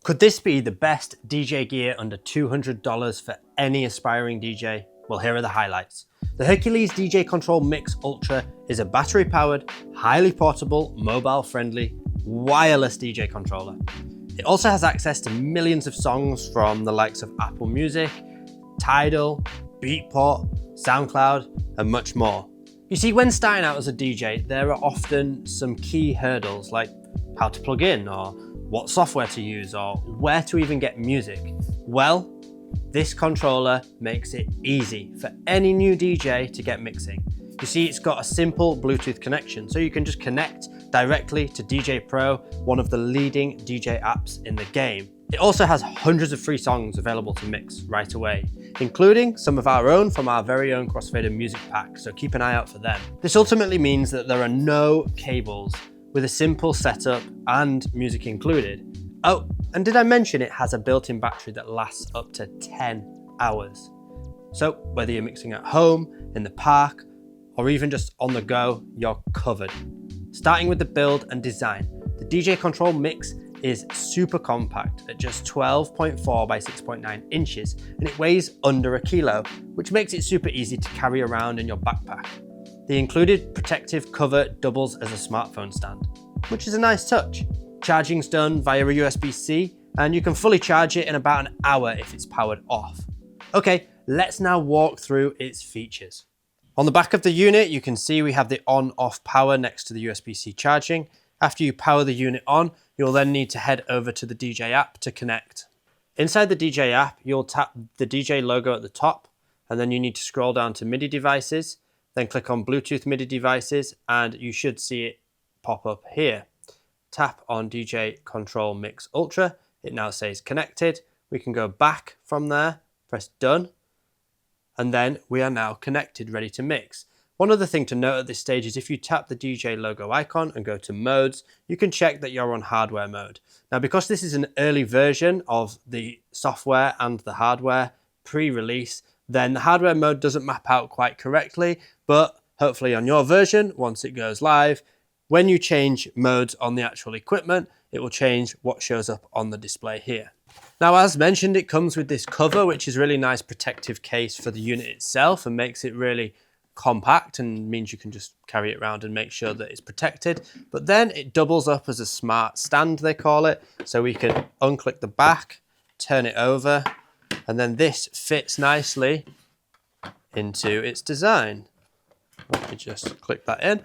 Could this be the best DJ gear under $200 for any aspiring DJ? Well, here are the highlights. The Hercules DJControl Mix Ultra is a battery-powered, highly portable, mobile-friendly, wireless DJ controller. It also has access to millions of songs from the likes of Apple Music, Tidal, Beatport, SoundCloud, and much more. You see, when starting out as a DJ, there are often some key hurdles like how to plug in, or what software to use, or where to even get music. Well, this controller makes it easy for any new DJ to get mixing. You see, it's got a simple Bluetooth connection, so you can just connect directly to DJ Pro, one of the leading DJ apps in the game. It also has hundreds of free songs available to mix right away, including some of our own from our very own Crossfader music pack, so keep an eye out for them. This ultimately means that there are no cables, with a simple setup and music included. Oh, and did I mention it has a built-in battery that lasts up to 10 hours? So whether you're mixing at home, in the park, or even just on the go, you're covered. Starting with the build and design, the DJControl Mix is super compact at just 12.4 by 6.9 inches, and it weighs under a kilo, which makes it super easy to carry around in your backpack. The included protective cover doubles as a smartphone stand, which is a nice touch. Charging's done via a USB-C, and you can fully charge it in about an hour if it's powered off. Okay, let's now walk through its features. On the back of the unit, you can see we have the on-off power next to the USB-C charging. After you power the unit on, you'll then need to head over to the DJ app to connect. Inside the DJ app, you'll tap the DJ logo at the top, and then you need to scroll down to MIDI devices, then click on Bluetooth MIDI devices, and you should see it pop up here. Tap on DJControl Mix Ultra. It now says connected. We can go back from there, press done, and then we are now connected, ready to mix. One other thing to note at this stage is if you tap the DJ logo icon and go to modes, you can check that you're on hardware mode. Now, because this is an early version of the software and the hardware pre-release, then the hardware mode doesn't map out quite correctly, but hopefully on your version, once it goes live, when you change modes on the actual equipment, it will change what shows up on the display here. Now, as mentioned, it comes with this cover, which is a really nice protective case for the unit itself and makes it really compact and means you can just carry it around and make sure that it's protected. But then it doubles up as a smart stand, they call it. So we can unclick the back, turn it over, and then this fits nicely into its design. Let me just click that in.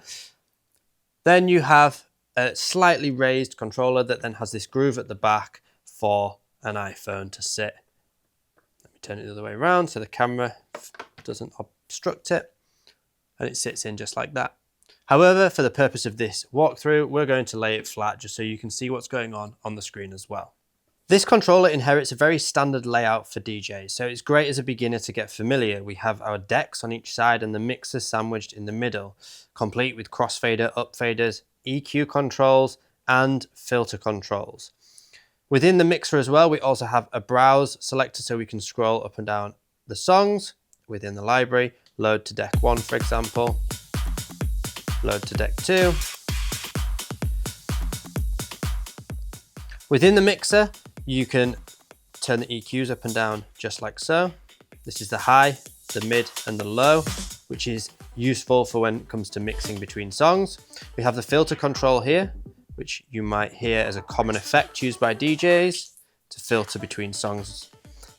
Then you have a slightly raised controller that then has this groove at the back for an iPhone to sit. Let me turn it the other way around so the camera doesn't obstruct it, and it sits in just like that. However, for the purpose of this walkthrough, we're going to lay it flat just so you can see what's going on the screen as well. This controller inherits a very standard layout for DJs, so it's great as a beginner to get familiar. We have our decks on each side and the mixer sandwiched in the middle, complete with crossfader, upfaders, EQ controls, and filter controls. Within the mixer as well, we also have a browse selector so we can scroll up and down the songs within the library, load to deck 1, for example, load to deck 2. Within the mixer, you can turn the EQs up and down just like so. This is the high, the mid, and the low, which is useful for when it comes to mixing between songs. We have the filter control here, which you might hear as a common effect used by DJs to filter between songs.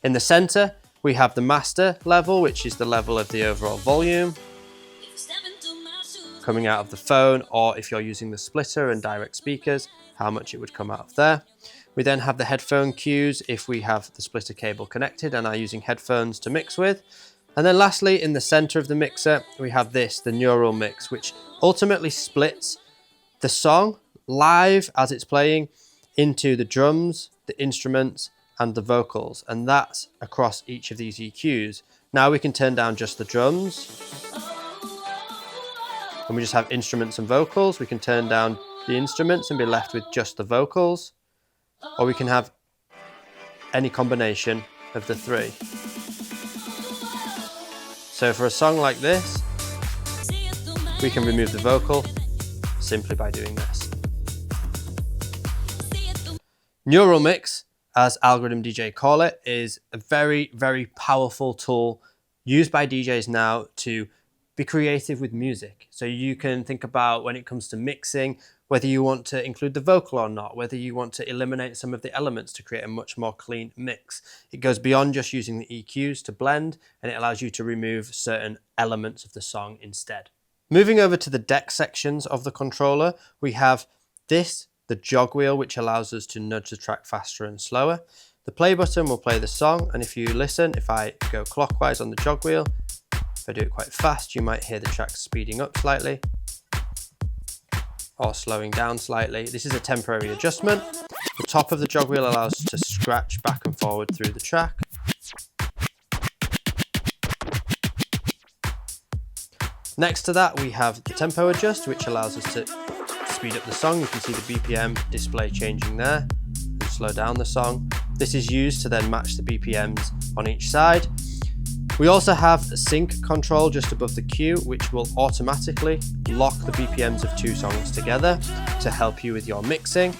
In the center, we have the master level, which is the level of the overall volume coming out of the phone, or if you're using the splitter and direct speakers, how much it would come out of there. We then have the headphone cues if we have the splitter cable connected and are using headphones to mix with. And then lastly, in the center of the mixer, we have this, the neural mix, which ultimately splits the song live as it's playing into the drums, the instruments, and the vocals. And that's across each of these EQs. Now we can turn down just the drums. And we just have instruments and vocals. We can turn down the instruments and be left with just the vocals. Or we can have any combination of the three. So for a song like this, we can remove the vocal simply by doing this. Neural Mix as Algorithm DJ call it, is a very, very powerful tool used by DJs now to be creative with music. So you can think about, when it comes to mixing, whether you want to include the vocal or not, whether you want to eliminate some of the elements to create a much more clean mix. It goes beyond just using the EQs to blend, and it allows you to remove certain elements of the song instead. Moving over to the deck sections of the controller, we have the jog wheel, which allows us to nudge the track faster and slower. The play button will play the song, and if you listen, if I go clockwise on the jog wheel, if I do it quite fast, you might hear the track speeding up slightly or slowing down slightly. This is a temporary adjustment. The top of the jog wheel allows us to scratch back and forward through the track. Next to that, we have the tempo adjust, which allows us to speed up the song. You can see the BPM display changing there, and slow down the song. This is used to then match the BPMs on each side. We also have sync control just above the cue, which will automatically lock the BPMs of two songs together to help you with your mixing.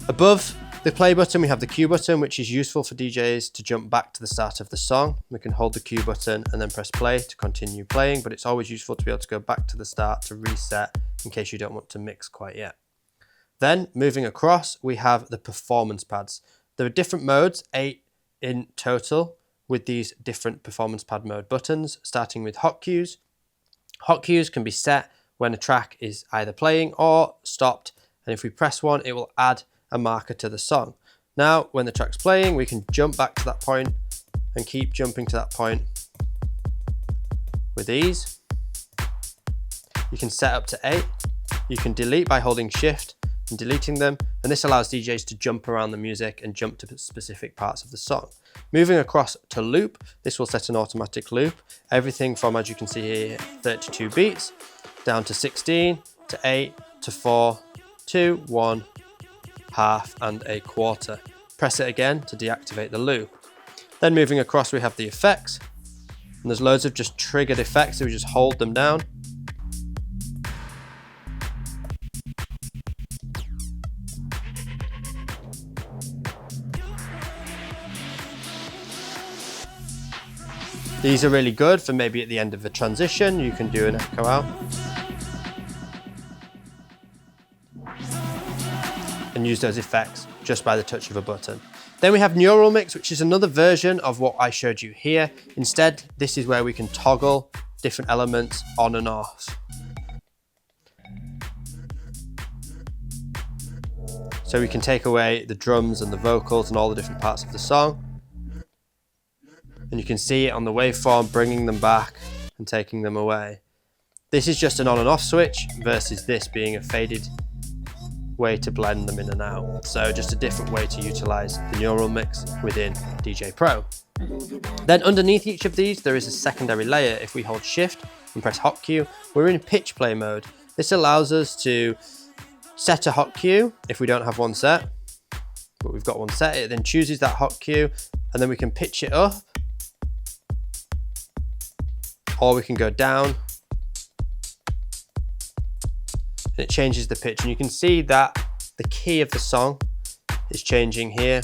Above the play button, we have the cue button, which is useful for DJs to jump back to the start of the song. We can hold the cue button and then press play to continue playing, but it's always useful to be able to go back to the start to reset in case you don't want to mix quite yet. Then moving across, we have the performance pads. There are different modes, 8 in total, with these different performance pad mode buttons, starting with hot cues. Hot cues can be set when a track is either playing or stopped, and if we press one, it will add a marker to the song. Now, when the track's playing, we can jump back to that point and keep jumping to that point with ease. You can set up to 8. You can delete by holding shift and deleting them, and this allows DJs to jump around the music and jump to specific parts of the song. Moving across to loop, this will set an automatic loop. Everything from, as you can see here, 32 beats, down to 16, to 8, to 4, 2, 1, half, and a quarter. Press it again to deactivate the loop. Then moving across, we have the effects, and there's loads of just triggered effects, so we just hold them down. These are really good for maybe at the end of a transition, you can do an echo out. And use those effects just by the touch of a button. Then we have Neural Mix, which is another version of what I showed you here. Instead, this is where we can toggle different elements on and off. So we can take away the drums and the vocals and all the different parts of the song. And you can see it on the waveform, bringing them back and taking them away. This is just an on and off switch versus this being a faded way to blend them in and out. So just a different way to utilize the Neural Mix within DJ Pro. Then underneath each of these, there is a secondary layer. If we hold shift and press hot cue, we're in pitch play mode. This allows us to set a hot cue if we don't have one set, but we've got one set. It then chooses that hot cue, and then we can pitch it up, or we can go down, and it changes the pitch. And you can see that the key of the song is changing here.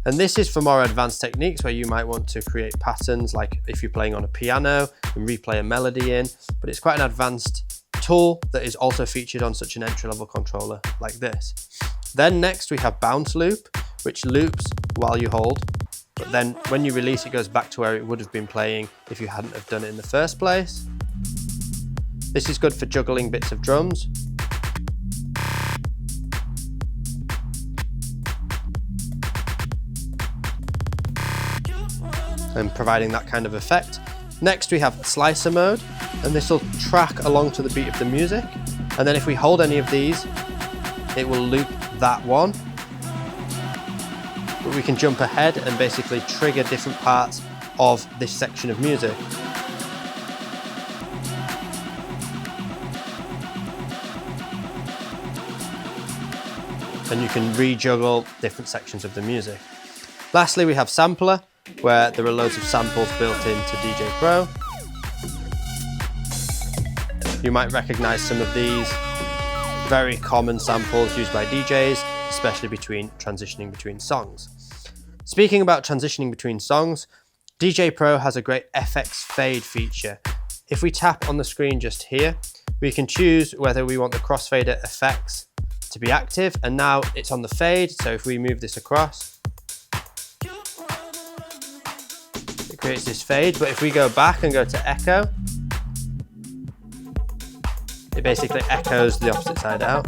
And this is for more advanced techniques where you might want to create patterns, like if you're playing on a piano and replay a melody in, but it's quite an advanced tool that is also featured on such an entry-level controller like this. Then next we have bounce loop, which loops while you hold, but then when you release, it goes back to where it would have been playing if you hadn't have done it in the first place. This is good for juggling bits of drums. And providing that kind of effect. Next we have slicer mode, and this will track along to the beat of the music. And then if we hold any of these, it will loop that one. But we can jump ahead and basically trigger different parts of this section of music. And you can rejuggle different sections of the music. Lastly, we have sampler, where there are loads of samples built into DJ Pro. You might recognize some of these very common samples used by DJs. especially transitioning between songs. Speaking about transitioning between songs, DJ Pro has a great FX Fade feature. If we tap on the screen just here, we can choose whether we want the Crossfader FX to be active, and now it's on the fade, so if we move this across, it creates this fade, but if we go back and go to echo, it basically echoes the opposite side out.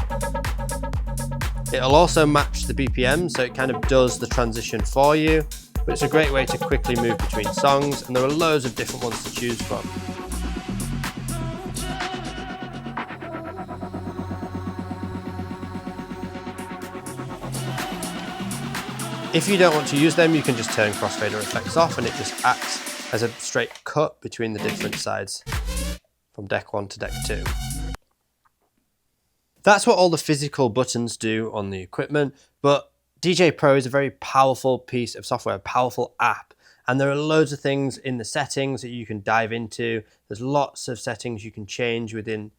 It'll also match the BPM, so it kind of does the transition for you, but it's a great way to quickly move between songs, and there are loads of different ones to choose from. If you don't want to use them, you can just turn Crossfader FX off and it just acts as a straight cut between the different sides from deck 1 to deck 2. That's what all the physical buttons do on the equipment, but DJ Pro is a very powerful piece of software, a powerful app, and there are loads of things in the settings that you can dive into. There's lots of settings you can change within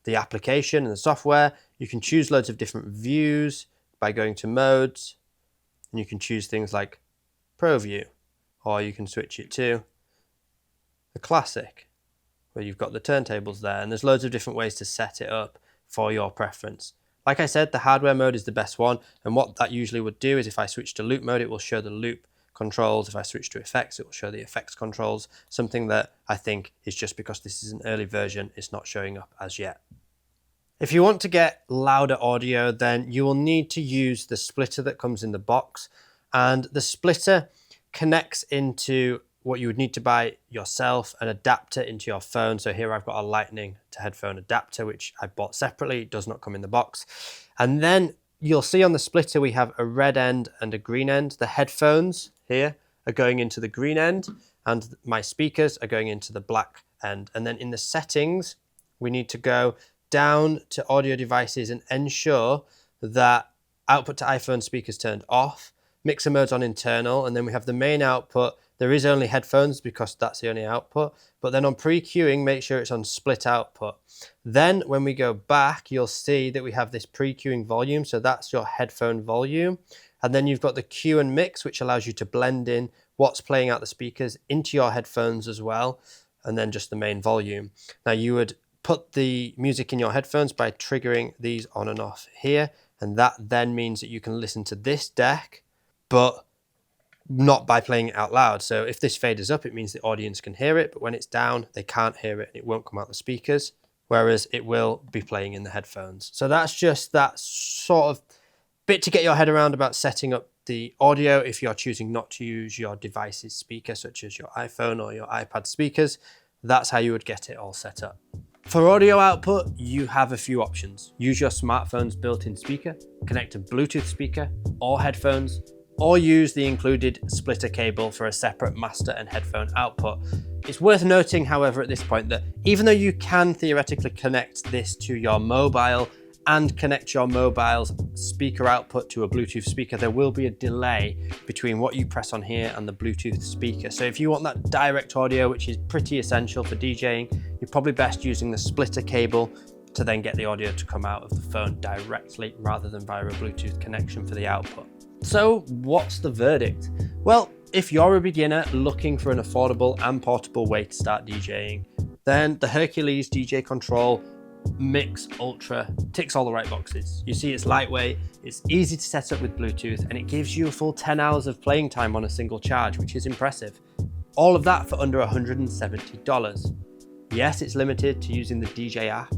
the application and the software. You can choose loads of different views by going to modes, and you can choose things like Pro View, or you can switch it to the Classic, where you've got the turntables there, and there's loads of different ways to set it up for your preference. Like I said, the hardware mode is the best one, and what that usually would do is if I switch to loop mode, it will show the loop controls. If I switch to effects, it will show the effects controls, something that I think is just because this is an early version, it's not showing up as yet. If you want to get louder audio, then you will need to use the splitter that comes in the box, and the splitter connects into what you would need to buy yourself, an adapter into your phone. So here I've got a lightning to headphone adapter, which I bought separately. It does not come in the box. And then you'll see on the splitter, we have a red end and a green end. The headphones here are going into the green end and my speakers are going into the black end. And then in the settings, we need to go down to audio devices and ensure that output to iPhone speakers turned off, mixer mode's on internal, and then we have the main output. There is only headphones because that's the only output, but then on pre-queuing, make sure it's on split output. Then when we go back, you'll see that we have this pre-queuing volume, so that's your headphone volume. And then you've got the cue and mix, which allows you to blend in what's playing out the speakers into your headphones as well, and then just the main volume. Now you would put the music in your headphones by triggering these on and off here, and that then means that you can listen to this deck, but not by playing it out loud. So if this fade is up, it means the audience can hear it, but when it's down, they can't hear it and it won't come out the speakers, whereas it will be playing in the headphones. So that's just that sort of bit to get your head around about setting up the audio if you're choosing not to use your device's speaker, such as your iPhone or your iPad speakers. That's how you would get it all set up. For audio output, you have a few options. Use your smartphone's built-in speaker, connect a Bluetooth speaker or headphones, or use the included splitter cable for a separate master and headphone output. It's worth noting, however, at this point that even though you can theoretically connect this to your mobile and connect your mobile's speaker output to a Bluetooth speaker, there will be a delay between what you press on here and the Bluetooth speaker. So if you want that direct audio, which is pretty essential for DJing, you're probably best using the splitter cable to then get the audio to come out of the phone directly rather than via a Bluetooth connection for the output. So what's the verdict? Well, if you're a beginner looking for an affordable and portable way to start DJing, then the Hercules DJControl Mix Ultra ticks all the right boxes. You see, it's lightweight, it's easy to set up with Bluetooth, and it gives you a full 10 hours of playing time on a single charge, which is impressive. All of that for under $170. Yes, it's limited to using the DJ app,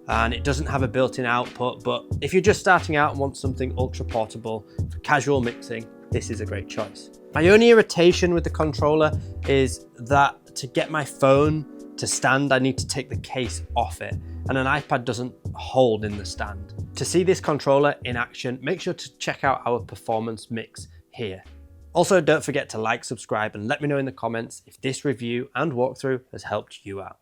and it doesn't have a built-in output, but if you're just starting out and want something ultra portable for casual mixing, this is a great choice. My only irritation with the controller is that to get my phone to stand, I need to take the case off it, and an iPad doesn't hold in the stand. To see this controller in action, make sure to check out our performance mix here. Also, don't forget to like, subscribe, and let me know in the comments if this review and walkthrough has helped you out.